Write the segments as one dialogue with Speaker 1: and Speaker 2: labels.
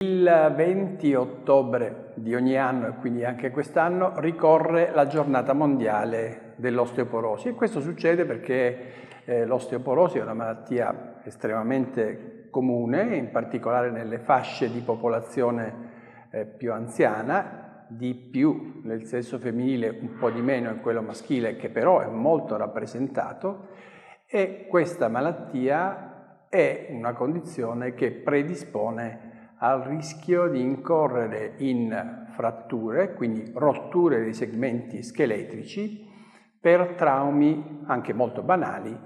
Speaker 1: Il 20 ottobre di ogni anno, e quindi anche quest'anno, ricorre la giornata mondiale dell'osteoporosi, e questo succede perché l'osteoporosi è una malattia estremamente comune, in particolare nelle fasce di popolazione più anziana, di più nel sesso femminile, un po' di meno in quello maschile, che però è molto rappresentato, e questa malattia è una condizione che predispone al rischio di incorrere in fratture, quindi rotture dei segmenti scheletrici, per traumi anche molto banali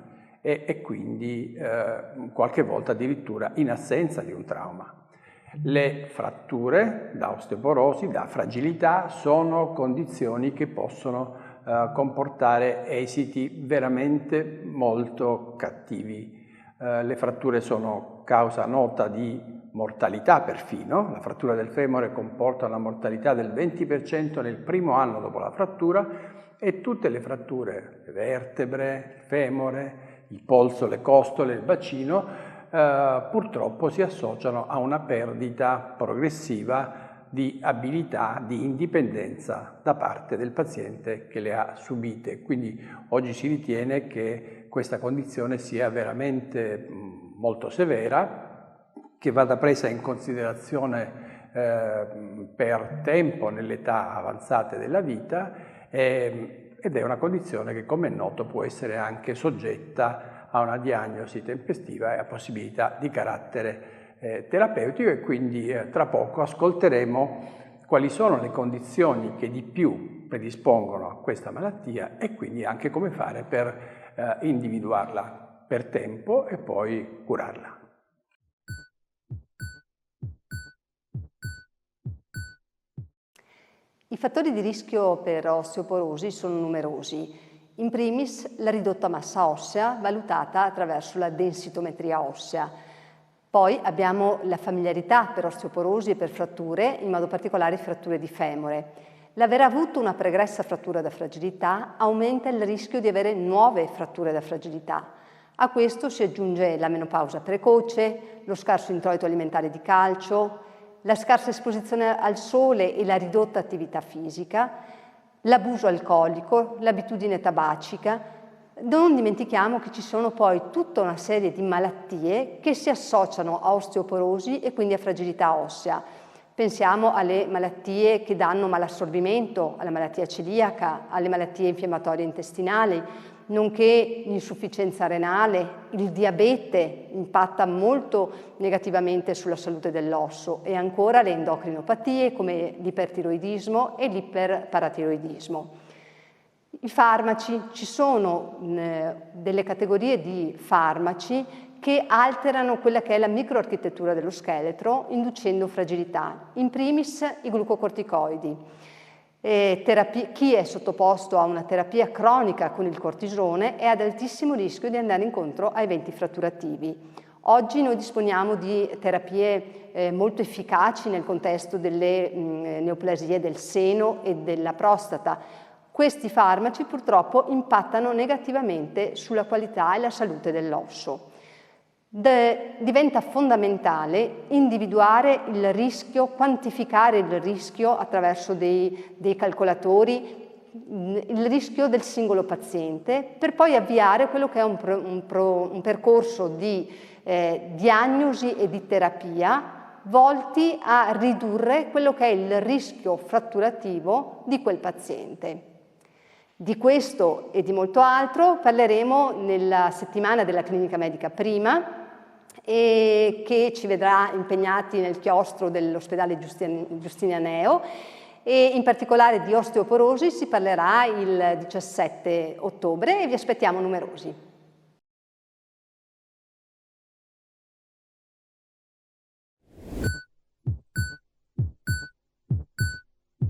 Speaker 1: e quindi qualche volta addirittura in assenza di un trauma. Le fratture da osteoporosi, da fragilità, sono condizioni che possono comportare esiti veramente molto cattivi. Le fratture sono causa nota di mortalità perfino. La frattura del femore comporta una mortalità del 20% nel primo anno dopo la frattura, e tutte le fratture, le vertebre, il femore, il polso, le costole, il bacino, purtroppo si associano a una perdita progressiva di abilità, di indipendenza da parte del paziente che le ha subite. Quindi oggi si ritiene che questa condizione sia veramente molto severa, che vada presa in considerazione per tempo nell'età avanzate della vita, ed è una condizione che, come è noto, può essere anche soggetta a una diagnosi tempestiva e a possibilità di carattere terapeutico, e quindi tra poco ascolteremo quali sono le condizioni che di più predispongono a questa malattia e quindi anche come fare per individuarla per tempo e poi curarla.
Speaker 2: I fattori di rischio per osteoporosi sono numerosi. In primis la ridotta massa ossea valutata attraverso la densitometria ossea. Poi abbiamo la familiarità per osteoporosi e per fratture, in modo particolare fratture di femore. L'aver avuto una pregressa frattura da fragilità aumenta il rischio di avere nuove fratture da fragilità. A questo si aggiunge la menopausa precoce, lo scarso introito alimentare di calcio, la scarsa esposizione al sole e la ridotta attività fisica, l'abuso alcolico, l'abitudine tabacica. Non dimentichiamo che ci sono poi tutta una serie di malattie che si associano a osteoporosi e quindi a fragilità ossea. Pensiamo alle malattie che danno malassorbimento, alla malattia celiaca, alle malattie infiammatorie intestinali, nonché l'insufficienza renale, il diabete impatta molto negativamente sulla salute dell'osso, e ancora le endocrinopatie come l'ipertiroidismo e l'iperparatiroidismo. I farmaci, ci sono delle categorie di farmaci che alterano quella che è la microarchitettura dello scheletro, inducendo fragilità. In primis i glucocorticoidi. Chi è sottoposto a una terapia cronica con il cortisone è ad altissimo rischio di andare incontro a eventi fratturativi. Oggi noi disponiamo di terapie molto efficaci nel contesto delle neoplasie del seno e della prostata. Questi farmaci purtroppo impattano negativamente sulla qualità e la salute dell'osso. Diventa fondamentale individuare il rischio, quantificare il rischio attraverso dei calcolatori, il rischio del singolo paziente, per poi avviare quello che è un percorso di diagnosi e di terapia volti a ridurre quello che è il rischio fratturativo di quel paziente. Di questo e di molto altro parleremo nella settimana della Clinica Medica Prima, e che ci vedrà impegnati nel chiostro dell'ospedale Giustinianeo, e in particolare di osteoporosi si parlerà il 17 ottobre e vi aspettiamo numerosi.